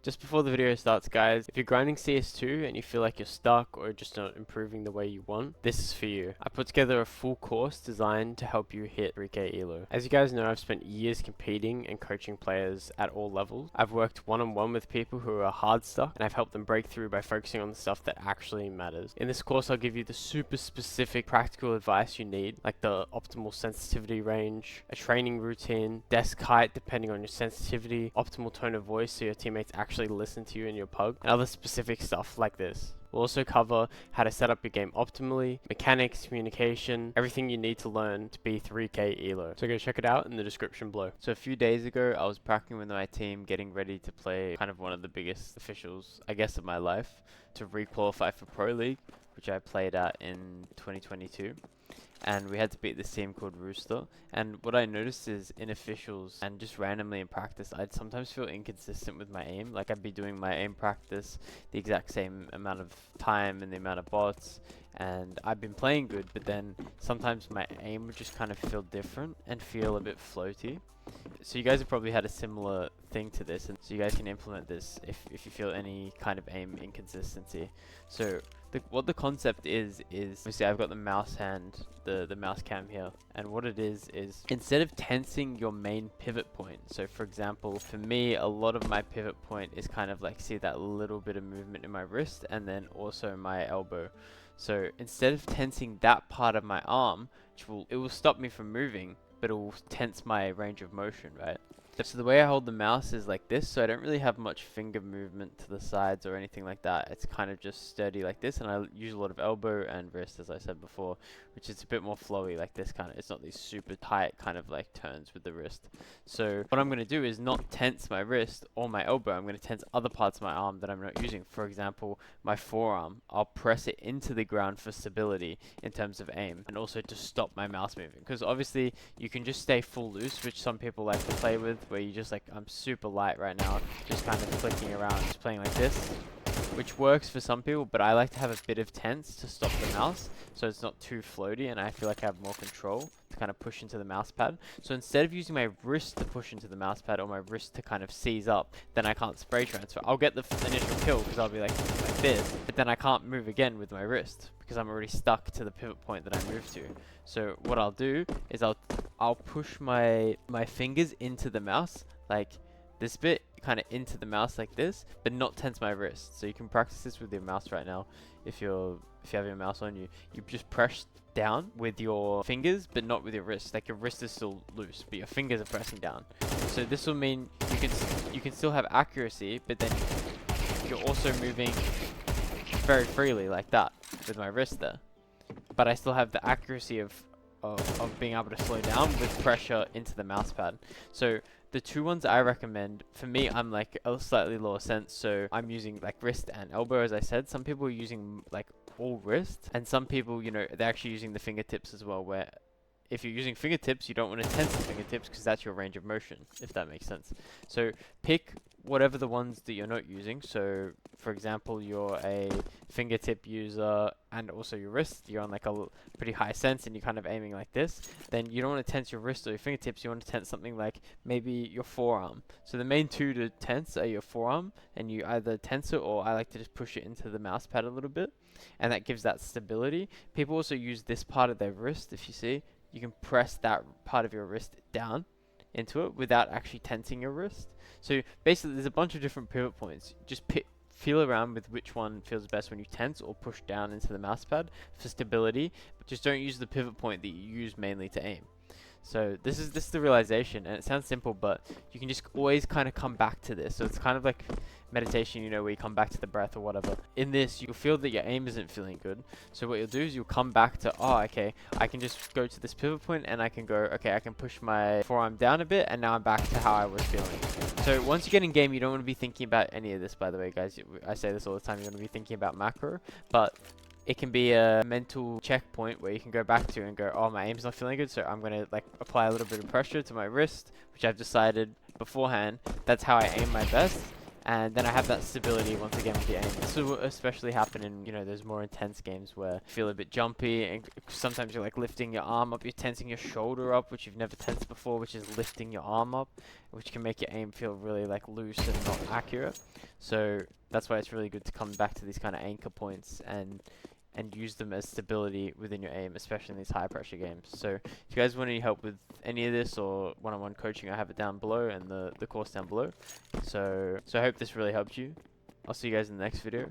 Just before the video starts, guys, if you're grinding CS2 and you feel like you're stuck or just not improving the way you want, this is for you. I put together a full course designed to help you hit 3k Elo. As you guys know, I've spent years competing and coaching players at all levels. I've worked one-on-one with people who are hard stuck, and I've helped them break through by focusing on the stuff that actually matters. In this course, I'll give you the super specific practical advice you need, like the optimal sensitivity range, a training routine, desk height depending on your sensitivity, optimal tone of voice so your teammates actually listen to you in your pug, and other specific stuff like this. We'll also cover how to set up your game optimally, mechanics, communication, everything you need to learn to be 3k Elo. So go check it out in the description below. So a few days ago, I was practicing with my team, getting ready to play kind of one of the biggest officials, I guess, of my life, to re-qualify for Pro League, which I played at in 2022. And we had to beat this team called Rooster. And what I noticed is in officials and just randomly in practice, I'd sometimes feel inconsistent with my aim. Like I'd be doing my aim practice the exact same amount of time and the amount of bots, and I've been playing good, but then sometimes my aim would just kind of feel different and feel a bit floaty. So you guys have probably had a similar thing to this, and so you guys can implement this if you feel any kind of aim inconsistency. So what the concept is obviously I've got the mouse hand, the mouse cam here, and what it is instead of tensing your main pivot point, so for example for me a lot of my pivot point is kind of like, see that little bit of movement in my wrist and then also my elbow. So instead of tensing that part of my arm, it will stop me from moving, but it will tense my range of motion, right? So the way I hold the mouse is like this, so I don't really have much finger movement to the sides or anything like that. It's kind of just sturdy like this, and I use a lot of elbow and wrist, as I said before, which is a bit more flowy like this kind of. It's not these super tight kind of like turns with the wrist. So what I'm going to do is not tense my wrist or my elbow. I'm going to tense other parts of my arm that I'm not using. For example, my forearm. I'll press it into the ground for stability in terms of aim, and also to stop my mouse moving. Because obviously you can just stay full loose, which some people like to play with, where you just like, I'm super light right now, just kind of flicking around, just playing like this, which works for some people, but I like to have a bit of tense to stop the mouse, so it's not too floaty, and I feel like I have more control to kind of push into the mouse pad. So instead of using my wrist to push into the mouse pad, or my wrist to kind of seize up, then I can't spray transfer. I'll get the initial kill because I'll be like this, but then I can't move again with my wrist because I'm already stuck to the pivot point that I moved to. So what I'll do is I'll push my fingers into the mouse, like this bit, kind of into the mouse like this, but not tense my wrist. So you can practice this with your mouse right now. If you have your mouse on you, you just press down with your fingers, but not with your wrist. Like your wrist is still loose, but your fingers are pressing down. So this will mean you can still have accuracy, but then you're also moving very freely like that with my wrist there. But I still have the accuracy of being able to slow down with pressure into the mouse pad. So the two ones I recommend, for me, I'm like a slightly lower sense, so I'm using like wrist and elbow, as I said. Some people are using like all wrist, and some people, you know, they're actually using the fingertips as well, where if you're using fingertips, you don't want to tense the fingertips because that's your range of motion, if that makes sense. So pick whatever the ones that you're not using. So for example, you're a fingertip user and also your wrist, you're on like a pretty high sense and you're kind of aiming like this, then you don't want to tense your wrist or your fingertips. You want to tense something like maybe your forearm. So the main two to tense are your forearm, and you either tense it, or I like to just push it into the mouse pad a little bit, and that gives that stability. People also use this part of their wrist. If you see, you can press that part of your wrist down into it without actually tensing your wrist. So basically there's a bunch of different pivot points. Just feel around with which one feels best when you tense or push down into the mouse pad for stability, but just don't use the pivot point that you use mainly to aim. So this is the realization, and it sounds simple, but you can just always kind of come back to this. So it's kind of like meditation, you know, where you come back to the breath or whatever. In this, you'll feel that your aim isn't feeling good. So what you'll do is you'll come back to, oh, okay, I can just go to this pivot point and I can go, okay, I can push my forearm down a bit, and now I'm back to how I was feeling. So once you get in game, you don't want to be thinking about any of this, by the way, guys. I say this all the time, you want to be thinking about macro, but it can be a mental checkpoint where you can go back to and go, oh, my aim's not feeling good, so I'm going to like apply a little bit of pressure to my wrist, which I've decided beforehand that's how I aim my best. And then I have that stability once again with the aim. This will especially happen in, you know, those more intense games where you feel a bit jumpy, and sometimes you're like lifting your arm up, you're tensing your shoulder up, which you've never tensed before, which is lifting your arm up, which can make your aim feel really like loose and not accurate. So that's why it's really good to come back to these kind of anchor points and use them as stability within your aim, especially in these high pressure games. So if you guys want any help with any of this or one-on-one coaching, I have it down below and the course down below. So I hope this really helped you. I'll see you guys in the next video.